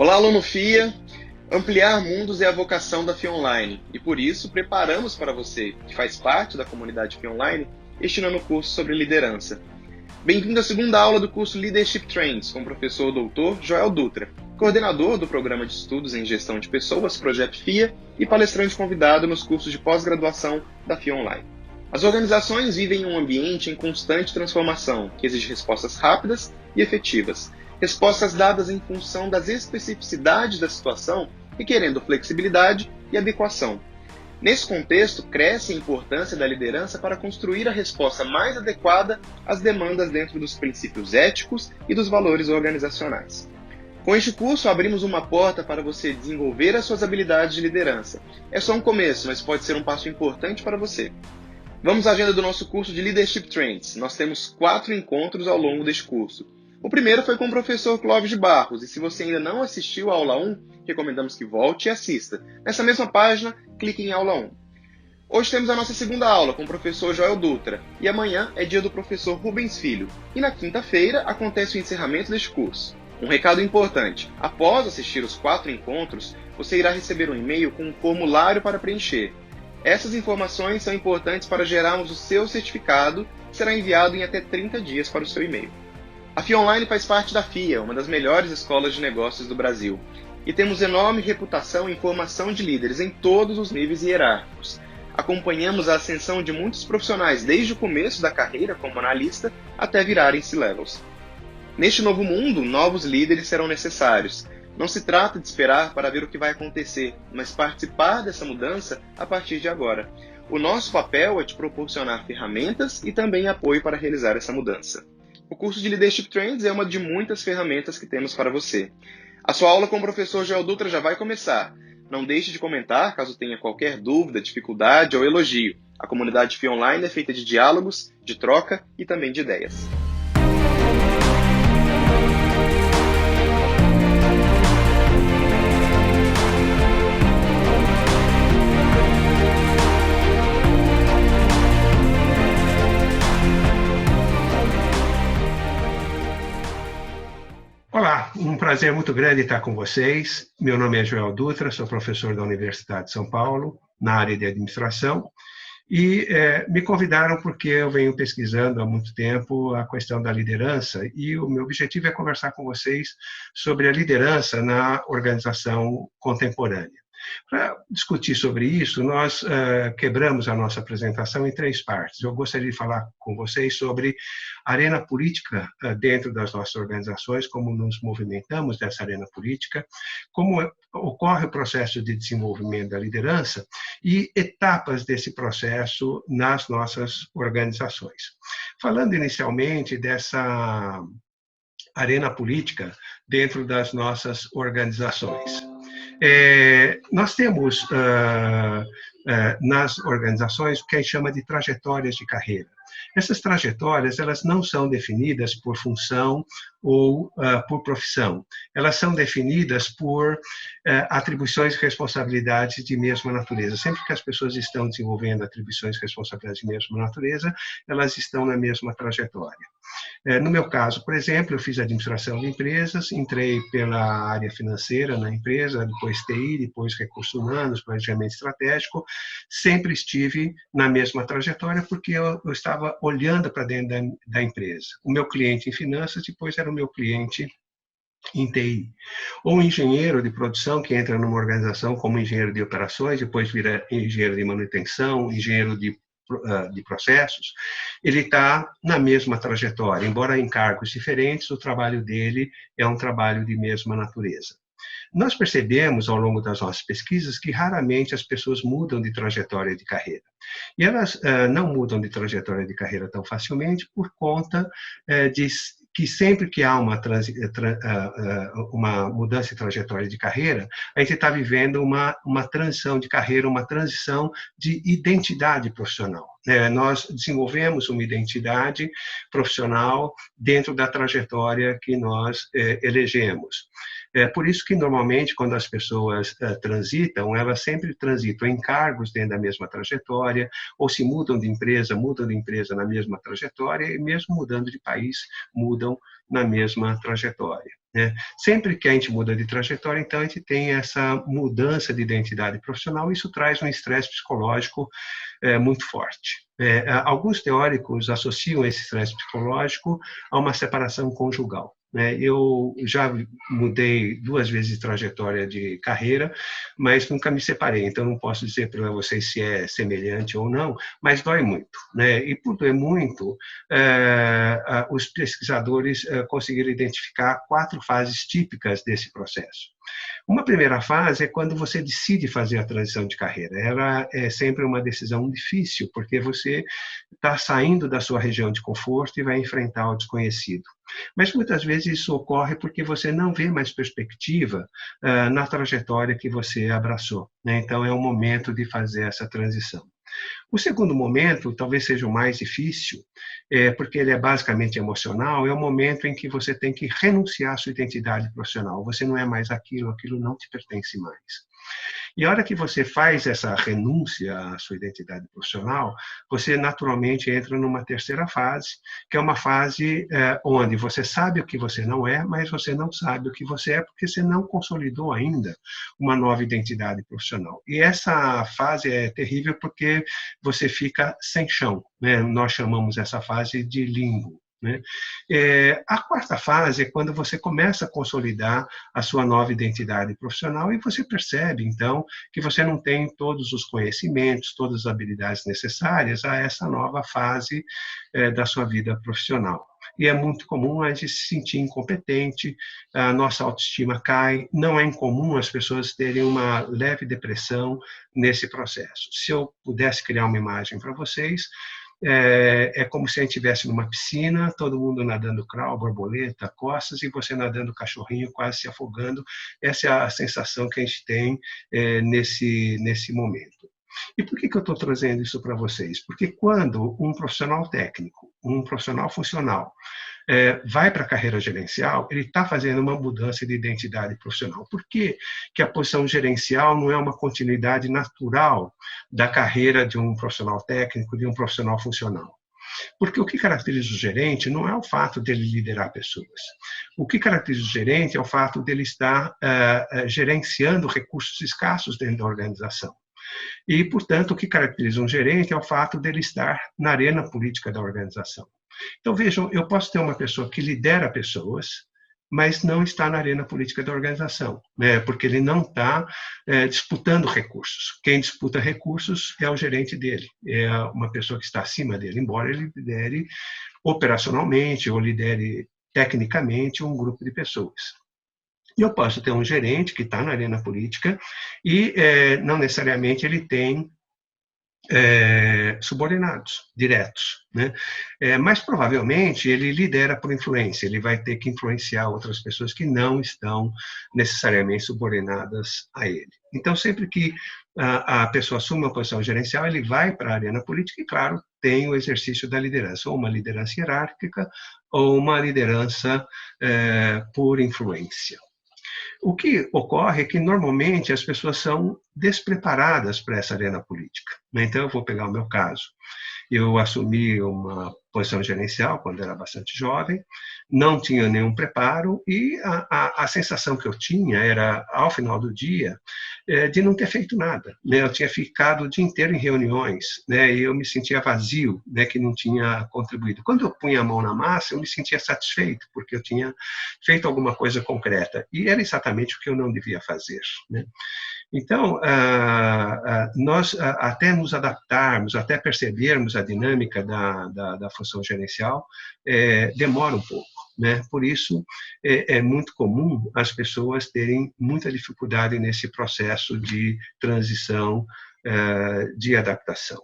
Olá, aluno FIA! Ampliar mundos é a vocação da FIA Online e, por isso, preparamos para você, que faz parte da comunidade FIA Online, este nono curso sobre liderança. Bem-vindo à segunda aula do curso Leadership Trends, com o professor Dr. Joel Dutra, coordenador do Programa de Estudos em Gestão de Pessoas, Projeto FIA, e palestrante convidado nos cursos de pós-graduação da FIA Online. As organizações vivem em um ambiente em constante transformação, que exige respostas rápidas e efetivas. Respostas dadas em função das especificidades da situação, requerendo flexibilidade e adequação. Nesse contexto, cresce a importância da liderança para construir a resposta mais adequada às demandas dentro dos princípios éticos e dos valores organizacionais. Com este curso, abrimos uma porta para você desenvolver as suas habilidades de liderança. É só um começo, mas pode ser um passo importante para você. Vamos à agenda do nosso curso de Leadership Trends. Nós temos 4 encontros ao longo deste curso. O primeiro foi com o professor Clóvis de Barros, e se você ainda não assistiu à aula 1, recomendamos que volte e assista. Nessa mesma página, clique em aula 1. Hoje temos a nossa segunda aula com o professor Joel Dutra, e amanhã é dia do professor Rubens Filho. E na quinta-feira acontece o encerramento deste curso. Um recado importante: após assistir os 4 encontros, você irá receber um e-mail com um formulário para preencher. Essas informações são importantes para gerarmos o seu certificado, que será enviado em até 30 dias para o seu e-mail. A FIA Online faz parte da FIA, uma das melhores escolas de negócios do Brasil, e temos enorme reputação em formação de líderes em todos os níveis hierárquicos. Acompanhamos a ascensão de muitos profissionais desde o começo da carreira como analista até virarem C-Levels. Neste novo mundo, novos líderes serão necessários. Não se trata de esperar para ver o que vai acontecer, mas participar dessa mudança a partir de agora. O nosso papel é te proporcionar ferramentas e também apoio para realizar essa mudança. O curso de Leadership Trends é uma de muitas ferramentas que temos para você. A sua aula com o professor Joel Dutra já vai começar. Não deixe de comentar caso tenha qualquer dúvida, dificuldade ou elogio. A comunidade FIA Online é feita de diálogos, de troca e também de ideias. Olá, um prazer muito grande estar com vocês. Meu nome é Joel Dutra, sou professor da Universidade de São Paulo, na área de administração, e me convidaram porque eu venho pesquisando há muito tempo a questão da liderança, e o meu objetivo é conversar com vocês sobre a liderança na organização contemporânea. Para discutir sobre isso, nós quebramos a nossa apresentação em 3 partes. Eu gostaria de falar com vocês sobre a arena política dentro das nossas organizações, como nos movimentamos nessa arena política, como ocorre o processo de desenvolvimento da liderança e etapas desse processo nas nossas organizações. Falando inicialmente dessa arena política dentro das nossas organizações. Nós temos nas organizações o que a gente chama de trajetórias de carreira. Essas trajetórias, elas não são definidas por função ou por profissão. Elas são definidas por atribuições e responsabilidades de mesma natureza. Sempre que as pessoas estão desenvolvendo atribuições e responsabilidades de mesma natureza, elas estão na mesma trajetória. No meu caso, por exemplo, eu fiz administração de empresas, entrei pela área financeira na empresa, depois TI, depois recursos humanos, planejamento estratégico. Sempre estive na mesma trajetória porque eu estava olhando para dentro da empresa. O meu cliente em finanças depois era o meu cliente em TI. Ou um engenheiro de produção que entra numa organização como engenheiro de operações, depois vira engenheiro de manutenção, engenheiro de processos, ele está na mesma trajetória. Embora em cargos diferentes, o trabalho dele é um trabalho de mesma natureza. Nós percebemos, ao longo das nossas pesquisas, que raramente as pessoas mudam de trajetória de carreira. E elas não mudam de trajetória de carreira tão facilmente por conta de que sempre que há uma mudança de trajetória de carreira, a gente está vivendo uma transição de carreira, uma transição de identidade profissional. Nós desenvolvemos uma identidade profissional dentro da trajetória que nós elegemos. Por isso que, normalmente, quando as pessoas transitam, elas sempre transitam em cargos dentro da mesma trajetória, ou se mudam de empresa na mesma trajetória, e mesmo mudando de país, mudam na mesma trajetória. né? Sempre que a gente muda de trajetória, então a gente tem essa mudança de identidade profissional, e isso traz um estresse psicológico muito forte. Alguns teóricos associam esse estresse psicológico a uma separação conjugal. Eu já mudei 2 vezes de trajetória de carreira, mas nunca me separei, então não posso dizer para vocês se é semelhante ou não, mas dói muito. E por doer muito, os pesquisadores conseguiram identificar 4 fases típicas desse processo. Uma primeira fase é quando você decide fazer a transição de carreira. Ela é sempre uma decisão difícil, porque você está saindo da sua região de conforto e vai enfrentar o desconhecido. Mas muitas vezes isso ocorre porque você não vê mais perspectiva na trajetória que você abraçou. Então é o momento de fazer essa transição. O segundo momento, talvez seja o mais difícil, porque ele é basicamente emocional, é o momento em que você tem que renunciar à sua identidade profissional. Você não é mais aquilo, aquilo não te pertence mais. E a hora que você faz essa renúncia à sua identidade profissional, você naturalmente entra numa terceira fase, que é uma fase onde você sabe o que você não é, mas você não sabe o que você é, porque você não consolidou ainda uma nova identidade profissional. E essa fase é terrível porque você fica sem chão. Nós chamamos essa fase de limbo. A quarta fase é quando você começa a consolidar a sua nova identidade profissional e você percebe, então, que você não tem todos os conhecimentos, todas as habilidades necessárias a essa nova fase da sua vida profissional. E é muito comum a gente se sentir incompetente, a nossa autoestima cai. Não é incomum as pessoas terem uma leve depressão nesse processo. Se eu pudesse criar uma imagem para vocês, é como se a gente estivesse numa piscina, todo mundo nadando crawl, borboleta, costas, e você nadando cachorrinho, quase se afogando. Essa é a sensação que a gente tem nesse momento. E por que eu estou trazendo isso para vocês? Porque quando um profissional técnico, um profissional funcional, vai para a carreira gerencial, ele está fazendo uma mudança de identidade profissional. Por que a posição gerencial não é uma continuidade natural da carreira de um profissional técnico, de um profissional funcional? Porque o que caracteriza o gerente não é o fato dele liderar pessoas. O que caracteriza o gerente é o fato dele estar gerenciando recursos escassos dentro da organização. E, portanto, o que caracteriza um gerente é o fato dele estar na arena política da organização. Então, vejam, eu posso ter uma pessoa que lidera pessoas, mas não está na arena política da organização, porque ele não está disputando recursos. Quem disputa recursos é o gerente dele, é uma pessoa que está acima dele, embora ele lidere operacionalmente ou lidere tecnicamente um grupo de pessoas. E eu posso ter um gerente que está na arena política e não necessariamente ele tem subordinados diretos, mas provavelmente ele lidera por influência, ele vai ter que influenciar outras pessoas que não estão necessariamente subordinadas a ele. Então, sempre que a pessoa assume uma posição gerencial, ele vai para a arena política e, claro, tem o exercício da liderança, ou uma liderança hierárquica ou uma liderança por influência. O que ocorre é que, normalmente, as pessoas são despreparadas para essa arena política. Então, eu vou pegar o meu caso. Eu assumi uma posição gerencial quando era bastante jovem, não tinha nenhum preparo e a sensação que eu tinha era, ao final do dia, de não ter feito nada. Eu tinha ficado o dia inteiro em reuniões e eu me sentia vazio, que não tinha contribuído. Quando eu punha a mão na massa, eu me sentia satisfeito, porque eu tinha feito alguma coisa concreta. E era exatamente o que eu não devia fazer. Então, nós até nos adaptarmos, até percebermos a dinâmica da função gerencial, demora um pouco. Por isso, é muito comum as pessoas terem muita dificuldade nesse processo de transição, de adaptação.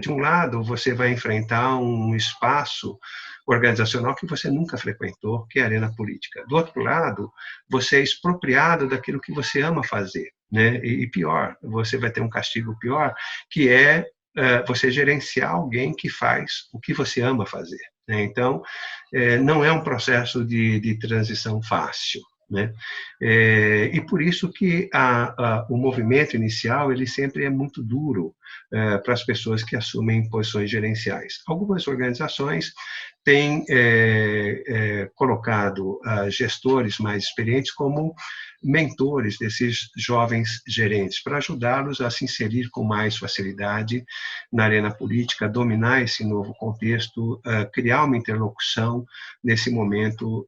De um lado, você vai enfrentar um espaço organizacional que você nunca frequentou, que é a arena política. Do outro lado, você é expropriado daquilo que você ama fazer. E pior, você vai ter um castigo pior, que é você gerenciar alguém que faz o que você ama fazer. Então, não é um processo de transição fácil. E por isso que o movimento inicial ele sempre é muito duro para as pessoas que assumem posições gerenciais. Algumas organizações tem colocado gestores mais experientes como mentores desses jovens gerentes, para ajudá-los a se inserir com mais facilidade na arena política, dominar esse novo contexto, criar uma interlocução nesse momento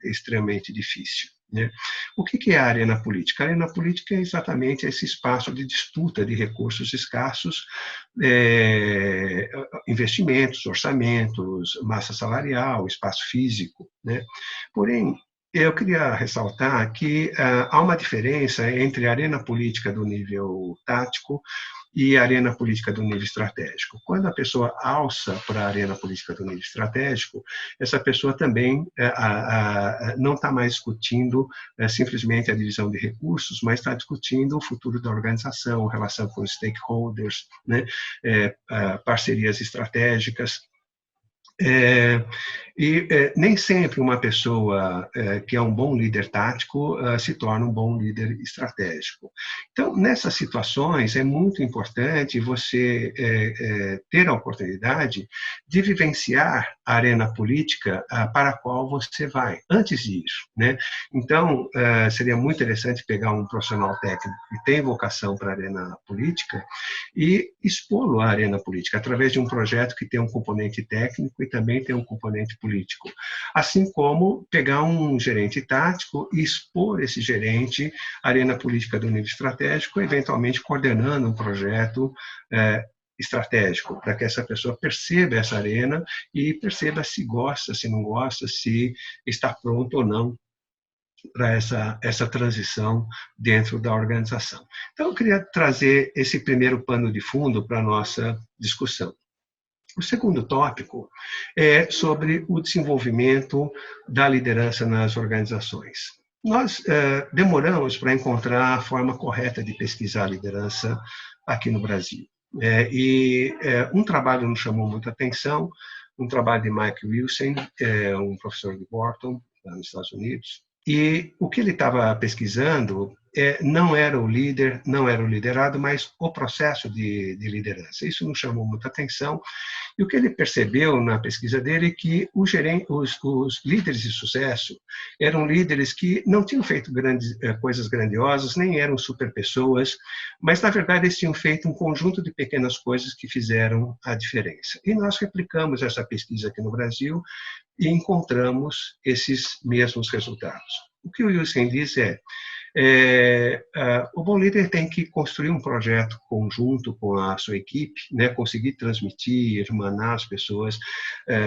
extremamente difícil. Né? O que é a arena política? A arena política é exatamente esse espaço de disputa de recursos escassos, investimentos, orçamentos, massa salarial, espaço físico. Né? Porém, eu queria ressaltar que há uma diferença entre a arena política do nível tático e a arena política do nível estratégico. Quando a pessoa alça para a arena política do nível estratégico, essa pessoa também não está mais discutindo simplesmente a divisão de recursos, mas está discutindo o futuro da organização, relação com os stakeholders, né, parcerias estratégicas. Nem sempre uma pessoa que é um bom líder tático se torna um bom líder estratégico. Então, nessas situações, é muito importante você ter a oportunidade de vivenciar a arena política para a qual você vai, antes de ir. Né? Então, seria muito interessante pegar um profissional técnico que tem vocação para a arena política e expô-lo à arena política, através de um projeto que tem um componente técnico e também tem um componente político. Assim como pegar um gerente tático e expor esse gerente à arena política do nível estratégico, eventualmente coordenando um projeto estratégico, para que essa pessoa perceba essa arena e perceba se gosta, se não gosta, se está pronto ou não para essa transição dentro da organização. Então, eu queria trazer esse primeiro pano de fundo para a nossa discussão. O segundo tópico é sobre o desenvolvimento da liderança nas organizações. Nós demoramos para encontrar a forma correta de pesquisar a liderança aqui no Brasil. Um trabalho nos chamou muita atenção, um trabalho de Mike Wilson, um professor de Wharton, lá nos Estados Unidos. E o que ele estava pesquisando não era o líder, não era o liderado, mas o processo de liderança. Isso nos chamou muita atenção. E o que ele percebeu na pesquisa dele é que os líderes de sucesso eram líderes que não tinham feito coisas grandiosas, nem eram super pessoas, mas, na verdade, eles tinham feito um conjunto de pequenas coisas que fizeram a diferença. E nós replicamos essa pesquisa aqui no Brasil e encontramos esses mesmos resultados. O que o Wilson diz o bom líder tem que construir um projeto conjunto com a sua equipe, né, conseguir transmitir, irmanar as pessoas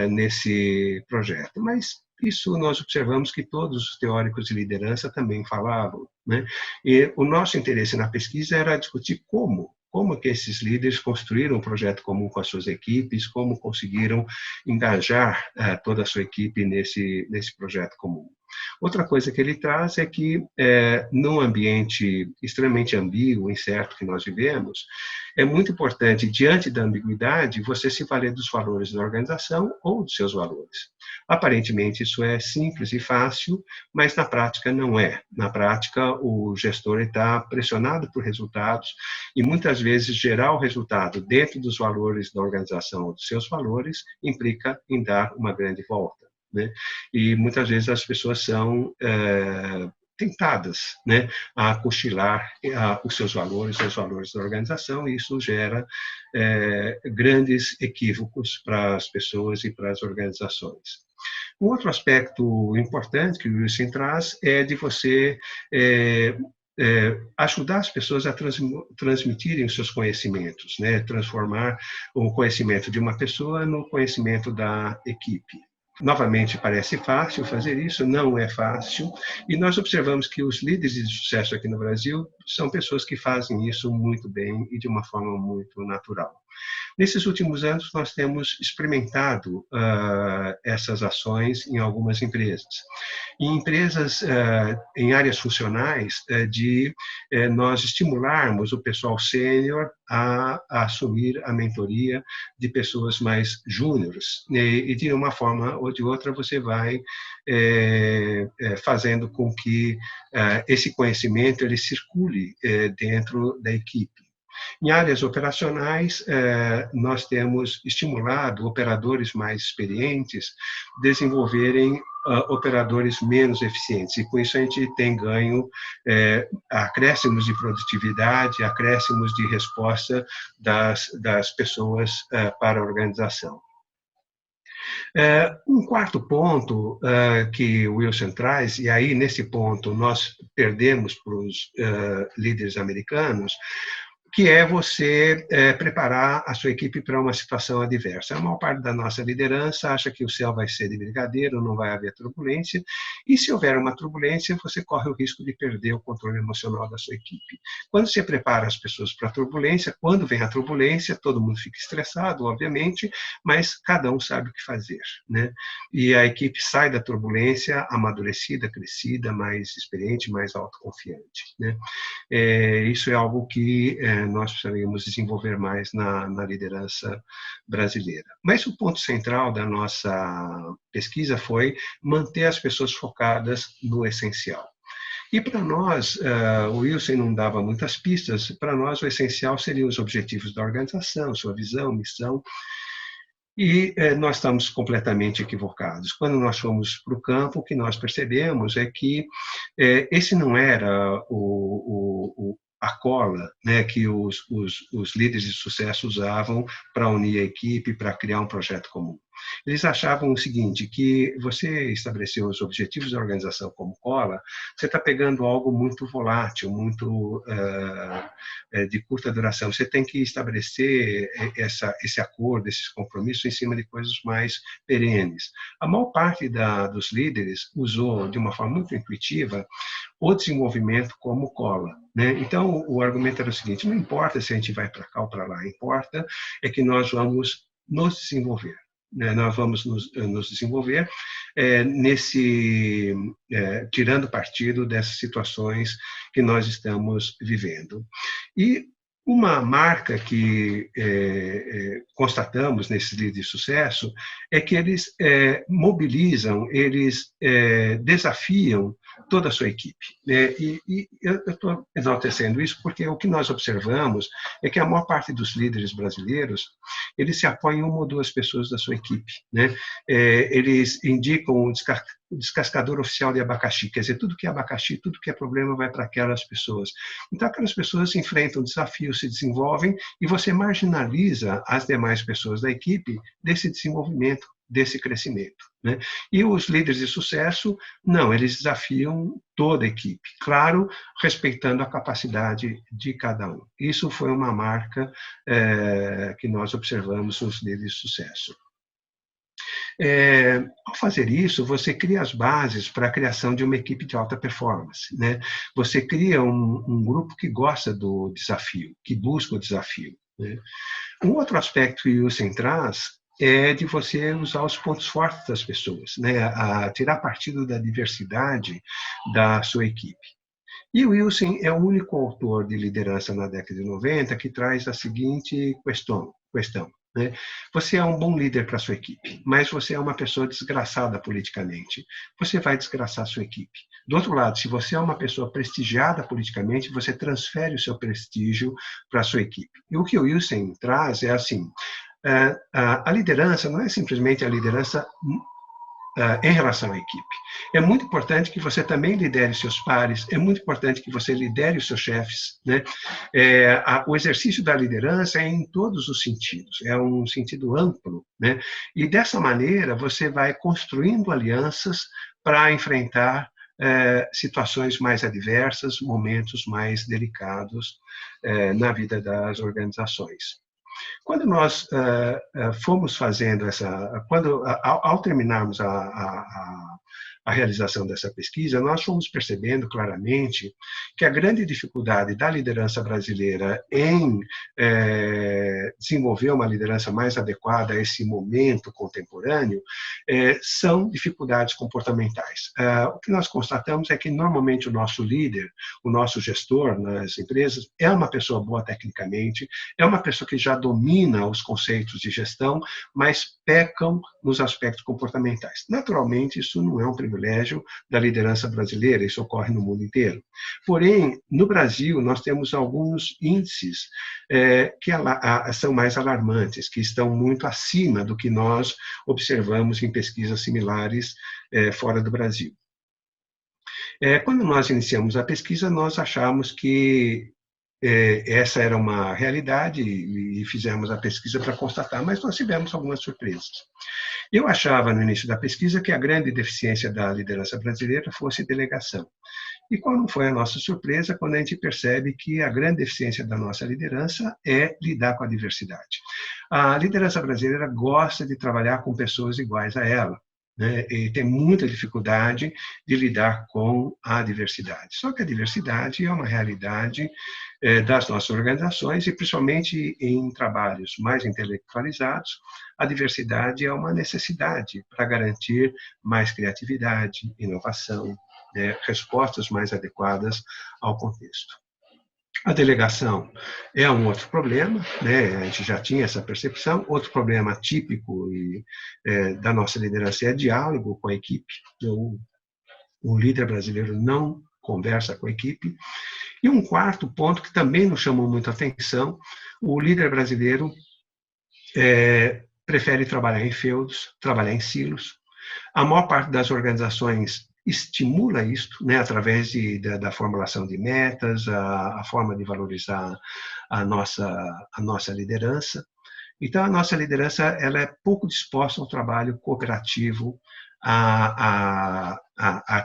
nesse projeto. Mas isso nós observamos que todos os teóricos de liderança também falavam. Né? E o nosso interesse na pesquisa era discutir como que esses líderes construíram um projeto comum com as suas equipes, como conseguiram engajar toda a sua equipe nesse projeto comum. Outra coisa que ele traz é que, num ambiente extremamente ambíguo, incerto que nós vivemos, é muito importante, diante da ambiguidade, você se valer dos valores da organização ou dos seus valores. Aparentemente, isso é simples e fácil, mas na prática não é. Na prática, o gestor está pressionado por resultados e, muitas vezes, gerar o resultado dentro dos valores da organização ou dos seus valores implica em dar uma grande volta. Né? E muitas vezes as pessoas são tentadas, né, a cochilar os seus valores, os valores da organização, e isso gera grandes equívocos para as pessoas e para as organizações. Um outro aspecto importante que o Wilson traz é de você ajudar as pessoas a transmitirem os seus conhecimentos, né, transformar o conhecimento de uma pessoa no conhecimento da equipe. Novamente, parece fácil fazer isso, não é fácil, e nós observamos que os líderes de sucesso aqui no Brasil são pessoas que fazem isso muito bem e de uma forma muito natural. Nesses últimos anos, nós temos experimentado essas ações em algumas empresas. Em empresas, em áreas funcionais, de nós estimularmos o pessoal sênior a assumir a mentoria de pessoas mais júniores. E de uma forma ou de outra, você vai fazendo com que esse conhecimento ele circule dentro da equipe. Em áreas operacionais, nós temos estimulado operadores mais experientes desenvolverem operadores menos eficientes, e com isso a gente tem ganho acréscimos de produtividade, acréscimos de resposta das pessoas para a organização. Um quarto ponto que o Wilson traz, e aí nesse ponto nós perdemos para os líderes americanos, que é você preparar a sua equipe para uma situação adversa. A maior parte da nossa liderança acha que o céu vai ser de brigadeiro, não vai haver turbulência, e se houver uma turbulência, você corre o risco de perder o controle emocional da sua equipe. Quando você prepara as pessoas para a turbulência, quando vem a turbulência, todo mundo fica estressado, obviamente, mas cada um sabe o que fazer, né? E a equipe sai da turbulência amadurecida, crescida, mais experiente, mais autoconfiante, né? Isso é algo que nós precisaríamos desenvolver mais na liderança brasileira. Mas o ponto central da nossa pesquisa foi manter as pessoas focadas no essencial. E para nós, o Wilson não dava muitas pistas, para nós o essencial seriam os objetivos da organização, sua visão, missão, e nós estamos completamente equivocados. Quando nós fomos para o campo, o que nós percebemos é que esse não era a cola, né, que os líderes de sucesso usavam para unir a equipe, para criar um projeto comum. Eles achavam o seguinte, que você estabeleceu os objetivos da organização como cola, você está pegando algo muito volátil, muito de curta duração. Você tem que estabelecer esse acordo, esses compromissos em cima de coisas mais perenes. A maior parte dos líderes usou, de uma forma muito intuitiva, o desenvolvimento como cola, né? Então, o argumento era o seguinte, não importa se a gente vai para cá ou para lá, importa é que nós vamos nos desenvolver. Nós vamos nos desenvolver tirando partido dessas situações que nós estamos vivendo. E uma marca que constatamos nesses líderes de sucesso é que eles mobilizam, eles desafiam toda a sua equipe. E eu estou enaltecendo isso porque o que nós observamos é que a maior parte dos líderes brasileiros, eles se apoiam em uma ou duas pessoas da sua equipe, né? Eles indicam o descascador oficial de abacaxi, quer dizer, tudo que é abacaxi, tudo que é problema vai para aquelas pessoas. Então, aquelas pessoas enfrentam desafios, se desenvolvem, e você marginaliza as demais pessoas da equipe desse desenvolvimento, desse crescimento, né? E os líderes de sucesso, não, eles desafiam toda a equipe, claro, respeitando a capacidade de cada um. Isso foi uma marca que nós observamos nos líderes de sucesso. Ao fazer isso, você cria as bases para a criação de uma equipe de alta performance, né? Você cria um grupo que gosta do desafio, que busca o desafio, né? Um outro aspecto que o Wilson traz é de você usar os pontos fortes das pessoas, né? A tirar partido da diversidade da sua equipe. E o Wilson é o único autor de liderança na década de 90 que traz a seguinte questão, né? Você é um bom líder para a sua equipe, mas você é uma pessoa desgraçada politicamente. Você vai desgraçar a sua equipe. Do outro lado, se você é uma pessoa prestigiada politicamente, você transfere o seu prestígio para a sua equipe. E o que o Wilson traz é assim, a liderança não é simplesmente a liderança em relação à equipe. É muito importante que você também lidere seus pares, é muito importante que você lidere os seus chefes, né? O exercício da liderança é em todos os sentidos, é um sentido amplo, né? E dessa maneira você vai construindo alianças para enfrentar situações mais adversas, momentos mais delicados na vida das organizações. Quando nós fomos fazendo ao terminarmos a realização dessa pesquisa, nós fomos percebendo claramente que a grande dificuldade da liderança brasileira em desenvolver uma liderança mais adequada a esse momento contemporâneo são dificuldades comportamentais. O que nós constatamos é que, normalmente, o nosso líder, o nosso gestor nas empresas, é uma pessoa boa tecnicamente, é uma pessoa que já domina os conceitos de gestão, mas pecam nos aspectos comportamentais. Naturalmente, isso não não é um privilégio da liderança brasileira, isso ocorre no mundo inteiro. Porém, no Brasil, nós temos alguns índices que são mais alarmantes, que estão muito acima do que nós observamos em pesquisas similares fora do Brasil. Quando nós iniciamos a pesquisa, nós achamos que essa era uma realidade e fizemos a pesquisa para constatar, mas nós tivemos algumas surpresas. Eu achava, no início da pesquisa, que a grande deficiência da liderança brasileira fosse delegação. E qual não foi a nossa surpresa quando a gente percebe que a grande deficiência da nossa liderança é lidar com a diversidade. A liderança brasileira gosta de trabalhar com pessoas iguais a ela, né? E tem muita dificuldade de lidar com a diversidade. Só que a diversidade é uma realidade das nossas organizações e principalmente em trabalhos mais intelectualizados, a diversidade é uma necessidade para garantir mais criatividade, inovação, respostas mais adequadas ao contexto. A delegação é um outro problema, né? A gente já tinha essa percepção. Outro problema típico da nossa liderança é diálogo com a equipe. O líder brasileiro não conversa com a equipe. E um quarto ponto que também nos chamou muita atenção, o líder brasileiro prefere trabalhar em feudos, trabalhar em silos. A maior parte das organizações estimula isto, né, através da formulação de metas, a forma de valorizar a nossa liderança. Então, a nossa liderança ela é pouco disposta ao trabalho cooperativo, a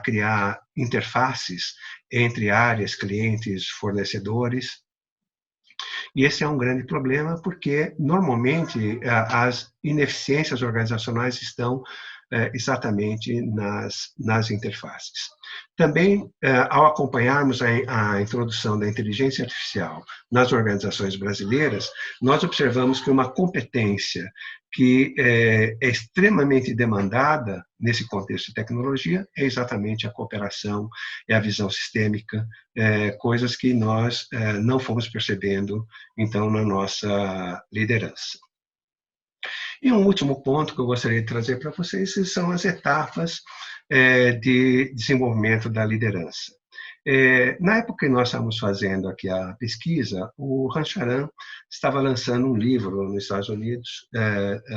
criar interfaces entre áreas, clientes, fornecedores. E esse é um grande problema porque, normalmente, as ineficiências organizacionais estão exatamente nas interfaces. Também, ao acompanharmos a introdução da inteligência artificial nas organizações brasileiras, nós observamos que uma competência que é extremamente demandada nesse contexto de tecnologia é exatamente a cooperação, é a visão sistêmica, coisas que nós não fomos percebendo, então, na nossa liderança. E um último ponto que eu gostaria de trazer para vocês são as etapas de desenvolvimento da liderança. Na época que nós estávamos fazendo aqui a pesquisa, o Rancharan estava lançando um livro nos Estados Unidos,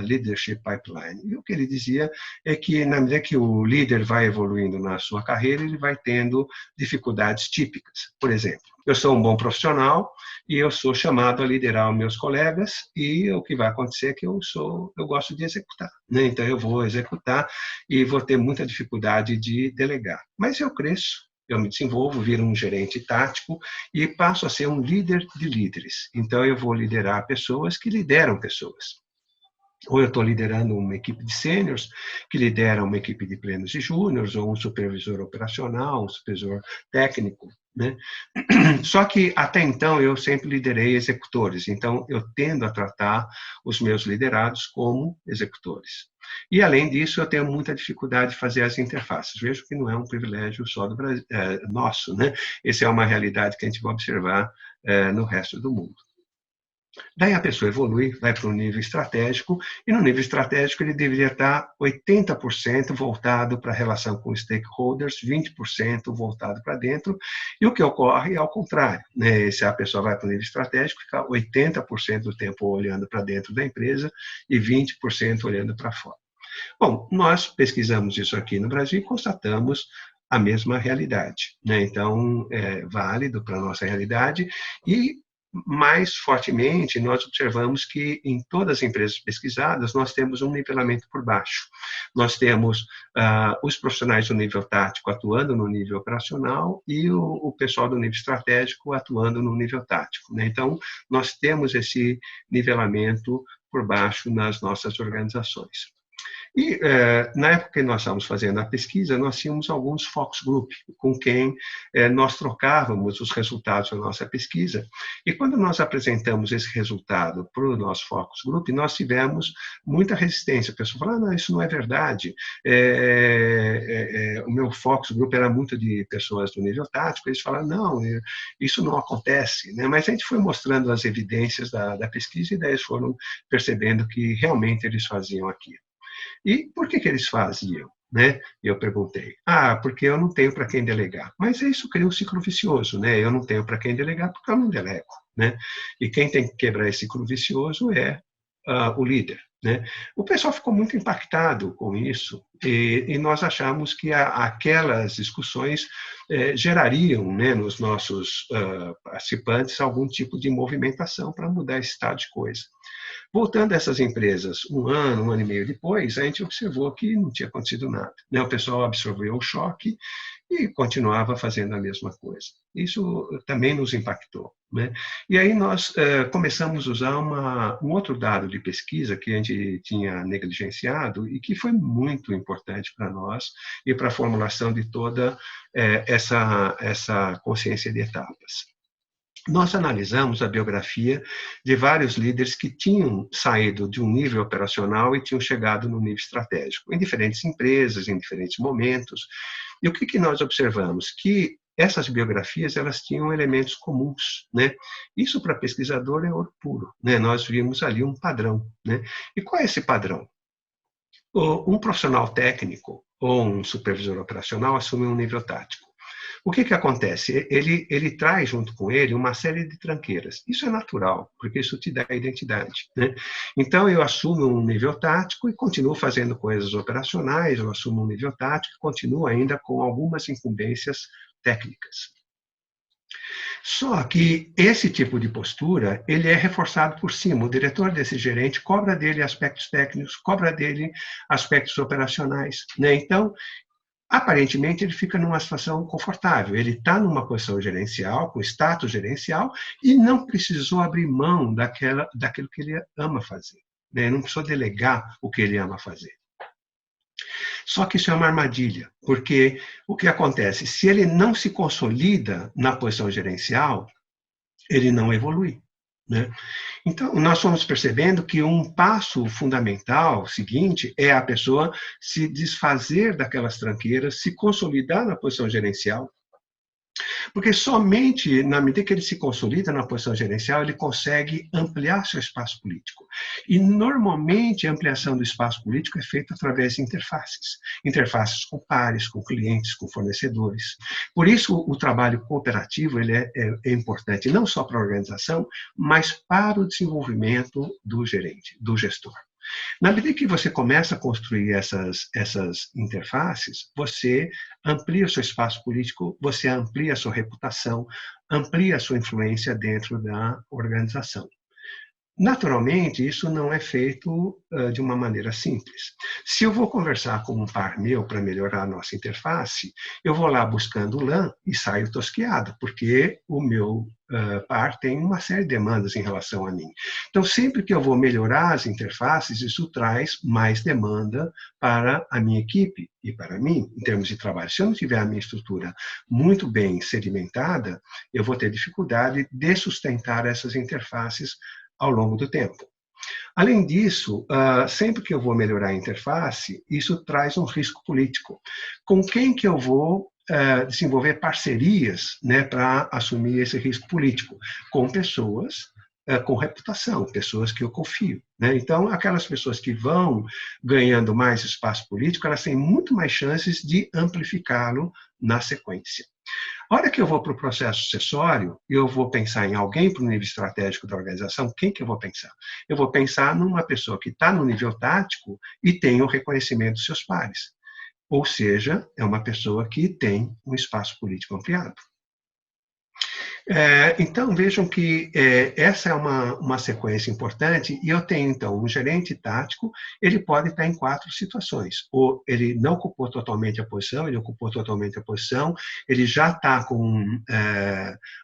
Leadership Pipeline. E o que ele dizia é que, na medida que o líder vai evoluindo na sua carreira, ele vai tendo dificuldades típicas. Por exemplo, eu sou um bom profissional e eu sou chamado a liderar os meus colegas e o que vai acontecer é que eu gosto de executar, né? Então eu vou executar e vou ter muita dificuldade de delegar. Mas eu cresço, eu me desenvolvo, viro um gerente tático e passo a ser um líder de líderes. Então eu vou liderar pessoas que lideram pessoas. Ou eu estou liderando uma equipe de sêniors, que lidera uma equipe de plenos e júniors, ou um supervisor operacional, um supervisor técnico, né? Só que, até então, eu sempre liderei executores, então eu tendo a tratar os meus liderados como executores. E, além disso, eu tenho muita dificuldade de fazer as interfaces. Vejo que não é um privilégio só do Brasil, nosso, né? Essa é uma realidade que a gente vai observar no resto do mundo. Daí a pessoa evolui, vai para um nível estratégico, e no nível estratégico ele deveria estar 80% voltado para a relação com stakeholders, 20% voltado para dentro, e o que ocorre é ao contrário, né? Se a pessoa vai para o nível estratégico, fica 80% do tempo olhando para dentro da empresa e 20% olhando para fora. Bom, nós pesquisamos isso aqui no Brasil e constatamos a mesma realidade, né? Então, é válido para a nossa realidade e mais fortemente, nós observamos que em todas as empresas pesquisadas, nós temos um nivelamento por baixo. Nós temos os profissionais do nível tático atuando no nível operacional e o pessoal do nível estratégico atuando no nível tático, né? Então, nós temos esse nivelamento por baixo nas nossas organizações. E, na época que nós estávamos fazendo a pesquisa, nós tínhamos alguns focus group com quem nós trocávamos os resultados da nossa pesquisa. E quando nós apresentamos esse resultado para o nosso focus group, nós tivemos muita resistência. A pessoa falou, não, isso não é verdade. O meu focus group era muito de pessoas do nível tático. Eles falaram, não, isso não acontece, né? Mas a gente foi mostrando as evidências da pesquisa e daí eles foram percebendo que realmente eles faziam aquilo. E por que eles faziam? né? E eu perguntei, porque eu não tenho para quem delegar. Mas isso cria um ciclo vicioso, né? Eu não tenho para quem delegar porque eu não delego, né? E quem tem que quebrar esse ciclo vicioso é o líder, né? O pessoal ficou muito impactado com isso e nós achamos que aquelas discussões gerariam, né, nos nossos participantes algum tipo de movimentação para mudar esse estado de coisa. Voltando a essas empresas, um ano e meio depois, a gente observou que não tinha acontecido nada, né? O pessoal absorveu o choque e continuava fazendo a mesma coisa. Isso também nos impactou, né? E aí nós começamos a usar um outro dado de pesquisa que a gente tinha negligenciado e que foi muito importante para nós e para a formulação de toda essa consciência de etapas. Nós analisamos a biografia de vários líderes que tinham saído de um nível operacional e tinham chegado no nível estratégico, em diferentes empresas, em diferentes momentos. E o que nós observamos? Que essas biografias elas tinham elementos comuns, né? Isso para pesquisador é ouro puro, né? Nós vimos ali um padrão, né? E qual é esse padrão? Um profissional técnico ou um supervisor operacional assume um nível tático. O que acontece? Ele traz junto com ele uma série de tranqueiras. Isso é natural, porque isso te dá identidade, né? Então, eu assumo um nível tático e continuo fazendo coisas operacionais, eu assumo um nível tático e continuo ainda com algumas incumbências técnicas. Só que esse tipo de postura, ele é reforçado por cima. O diretor desse gerente cobra dele aspectos técnicos, cobra dele aspectos operacionais, né? Então, aparentemente, ele fica numa situação confortável. Ele está numa posição gerencial, com status gerencial, e não precisou abrir mão daquilo que ele ama fazer, né? Ele não precisou delegar o que ele ama fazer. Só que isso é uma armadilha, porque o que acontece? Se ele não se consolida na posição gerencial, ele não evolui, né? Então, nós fomos percebendo que um passo fundamental seguinte é a pessoa se desfazer daquelas tranqueiras, se consolidar na posição gerencial, porque somente na medida que ele se consolida na posição gerencial, ele consegue ampliar seu espaço político. E, normalmente, a ampliação do espaço político é feita através de interfaces com pares, com clientes, com fornecedores. Por isso, o trabalho cooperativo ele é importante, não só para a organização, mas para o desenvolvimento do gerente, do gestor. Na medida que você começa a construir essas interfaces, você amplia o seu espaço político, você amplia a sua reputação, amplia a sua influência dentro da organização. Naturalmente, isso não é feito de uma maneira simples. Se eu vou conversar com um par meu para melhorar a nossa interface, eu vou lá buscando lã e saio tosquiado, porque o meu par tem uma série de demandas em relação a mim. Então, sempre que eu vou melhorar as interfaces, isso traz mais demanda para a minha equipe e para mim, em termos de trabalho. Se eu não tiver a minha estrutura muito bem sedimentada, eu vou ter dificuldade de sustentar essas interfaces ao longo do tempo. Além disso, sempre que eu vou melhorar a interface, isso traz um risco político. Com quem que eu vou desenvolver parcerias, né, para assumir esse risco político? Com pessoas com reputação, pessoas que eu confio, né? Então, aquelas pessoas que vão ganhando mais espaço político, elas têm muito mais chances de amplificá-lo na sequência. A hora que eu vou para o processo sucessório, eu vou pensar em alguém para o nível estratégico da organização, quem que eu vou pensar? Eu vou pensar numa pessoa que está no nível tático e tem o reconhecimento dos seus pares. Ou seja, é uma pessoa que tem um espaço político ampliado. Então, vejam que essa é uma sequência importante e eu tenho, então, um gerente tático, ele pode estar em 4 situações. Ou ele não ocupou totalmente a posição, ele ocupou totalmente a posição, ele já está com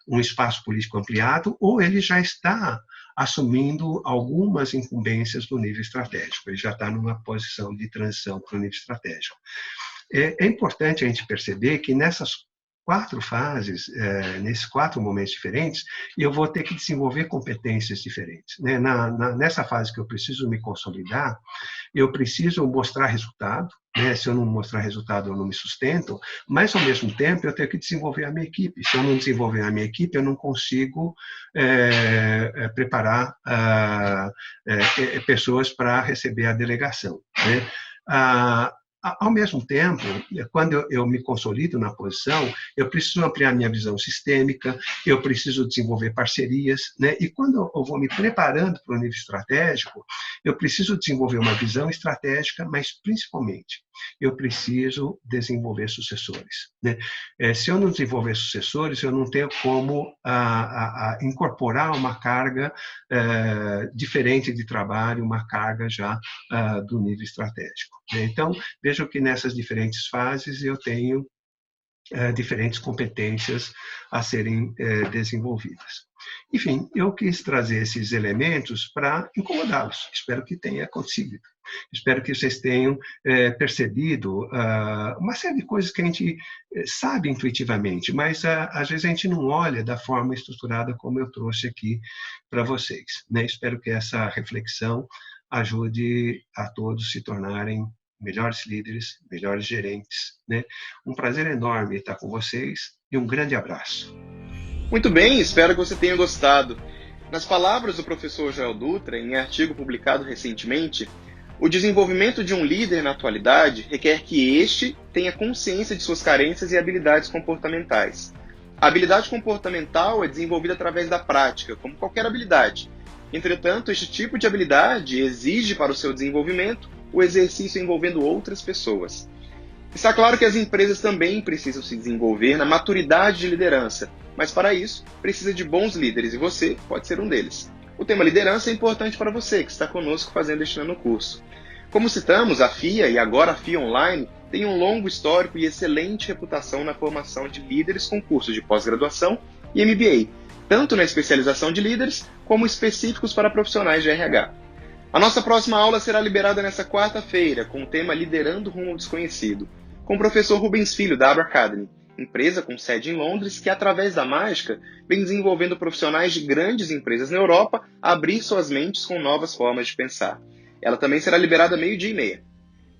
um espaço político ampliado, ou ele já está assumindo algumas incumbências do nível estratégico, ele já está numa posição de transição para o nível estratégico. É importante a gente perceber que nessas 4 fases, nesses 4 momentos diferentes, eu vou ter que desenvolver competências diferentes, né? Nessa fase que eu preciso me consolidar, eu preciso mostrar resultado, né? Se eu não mostrar resultado, eu não me sustento, mas, ao mesmo tempo, eu tenho que desenvolver a minha equipe. Se eu não desenvolver a minha equipe, eu não consigo preparar pessoas para receber a delegação, né? Ao mesmo tempo, quando eu me consolido na posição, eu preciso ampliar minha visão sistêmica, eu preciso desenvolver parcerias, né? E quando eu vou me preparando para o nível estratégico, eu preciso desenvolver uma visão estratégica, mas principalmente eu preciso desenvolver sucessores, né? Se eu não desenvolver sucessores, eu não tenho como incorporar uma carga diferente de trabalho, uma carga já do nível estratégico, né? Então, vejam que nessas diferentes fases eu tenho diferentes competências a serem desenvolvidas. Enfim, eu quis trazer esses elementos para incomodá-los. Espero que tenha acontecido. Espero que vocês tenham percebido uma série de coisas que a gente sabe intuitivamente, mas às vezes a gente não olha da forma estruturada como eu trouxe aqui para vocês, né? Espero que essa reflexão ajude a todos se tornarem melhores líderes, melhores gerentes, né? Um prazer enorme estar com vocês e um grande abraço. Muito bem, espero que você tenha gostado. Nas palavras do professor Joel Dutra, em artigo publicado recentemente, o desenvolvimento de um líder na atualidade requer que este tenha consciência de suas carências e habilidades comportamentais. A habilidade comportamental é desenvolvida através da prática, como qualquer habilidade. Entretanto, este tipo de habilidade exige para o seu desenvolvimento o exercício envolvendo outras pessoas. Está claro que as empresas também precisam se desenvolver na maturidade de liderança, mas para isso precisa de bons líderes e você pode ser um deles. O tema liderança é importante para você que está conosco fazendo este ano curso. Como citamos, a FIA e agora a FIA Online tem um longo histórico e excelente reputação na formação de líderes com cursos de pós-graduação e MBA, tanto na especialização de líderes como específicos para profissionais de RH. A nossa próxima aula será liberada nesta quarta-feira, com o tema Liderando Rumo ao Desconhecido, com o professor Rubens Filho, da Abra Academy, empresa com sede em Londres que, através da mágica, vem desenvolvendo profissionais de grandes empresas na Europa a abrir suas mentes com novas formas de pensar. Ela também será liberada 12:30.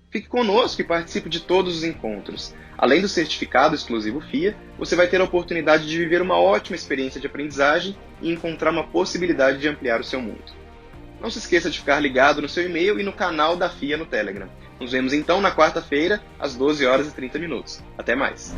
Fique conosco e participe de todos os encontros. Além do certificado exclusivo FIA, você vai ter a oportunidade de viver uma ótima experiência de aprendizagem e encontrar uma possibilidade de ampliar o seu mundo. Não se esqueça de ficar ligado no seu e-mail e no canal da FIA no Telegram. Nos vemos então na quarta-feira, às 12h30. Até mais!